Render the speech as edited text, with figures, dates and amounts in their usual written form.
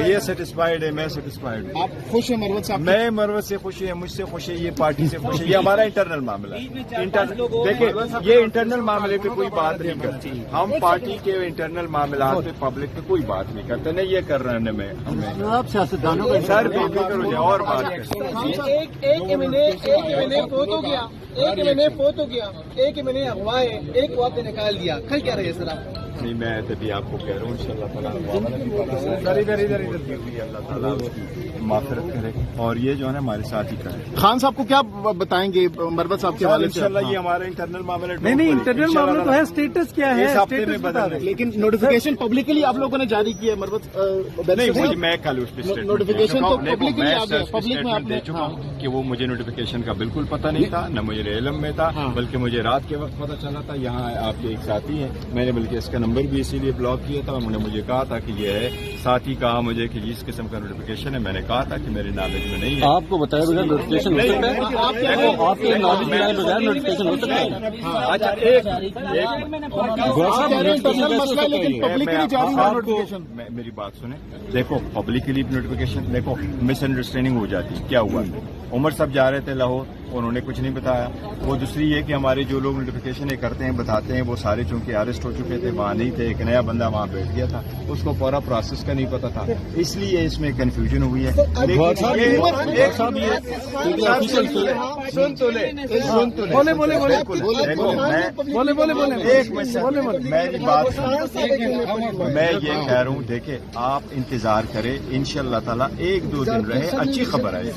یہ سیٹسفائڈ ہے، میں سیٹسفائڈ ہوں. آپ خوش ہیں مروت صاحب؟ میں مروت سے خوش ہے، مجھ سے خوش ہے، یہ پارٹی سے خوش ہے. یہ ہمارا انٹرنل معاملہ ہے. دیکھیں یہ انٹرنل معاملے پہ کوئی بات نہیں کرتی. ہم پارٹی کے انٹرنل معاملات پہ پبلک پہ کوئی بات نہیں کرتے. نہیں یہ کر رہے ہیں میں آپ سیاستدانوں کا سر بے فکر ہو جائے اور بات کریں. ایک مہینے فوت ہو گیا، ایک مہینے اغوا ہے، ایک وقت نکال دیا. کل کیا رہے سر آپ؟ نہیں میں تبھی آپ کو کہہ رہا ہوں انشاءاللہ تعالیٰ اللہ تعالیٰ معافرت کرے اور یہ جو ہے نا ہمارے ساتھ ہی کرے. خان صاحب کو کیا بتائیں گے مروت صاحب کے حوالے سے؟ انشاءاللہ یہ ہمارا انٹرنل معاملہ نہیں انٹرنل معاملہ تو ہے، اسٹیٹس کیا ہے؟ اس ہفتے میں بدل رہے. لیکن نوٹیفیکیشن پبلکلی آپ لوگوں نے جاری کی ہے مروت؟ نہیں میں کل اس پہ نوٹیفیکیشن تو پبلکلی آ گیا، پبلک میں آپ دے نے چکا ہوں کہ وہ مجھے نوٹیفیکیشن کا بالکل پتہ نہیں تھا، نہ مجھے علم میں تھا، بلکہ مجھے رات کے وقت پتہ چلا تھا. یہاں آپ کے ایک ساتھی ہیں، میں نے بلکہ اس کا نمبر بھی اسی لیے بلاک کیا تھا. انہوں نے مجھے کہا تھا کہ یہ ہے، ساتھی کہا مجھے کہ اس قسم کا نوٹیفیکیشن ہے. میں نے کہا تھا کہ میرے نالج میں نہیں ہے. آپ کو بتایا بغیر نوٹیفیکیشن ہو سکتا ہے؟ آپ کے نالج بتائے بغیر نوٹیفیکیشن ہو سکتا ہے؟ اچھا میری بات سنیں. دیکھو پبلکلی نوٹیفیکیشن، دیکھو مس انڈرسٹینڈنگ ہو جاتی. کیا ہوا؟ عمر صاحب جا رہے تھے لاہور، انہوں نے کچھ نہیں بتایا. وہ دوسری یہ کہ ہمارے جو لوگ نوٹیفیکیشن کرتے ہیں بتاتے ہیں، وہ سارے چونکہ اریسٹ ہو چکے تھے، وہاں نہیں تھے. ایک نیا بندہ وہاں بیٹھ گیا تھا، اس کو پورا پروسیس کا نہیں پتا تھا، اس لیے اس میں کنفیوژن ہوئی ہے. میری بات میں یہ کہہ رہا ہوں، دیکھیں آپ انتظار کریں، انشاءاللہ تعالیٰ 1-2 دن رہے، اچھی خبر آئے.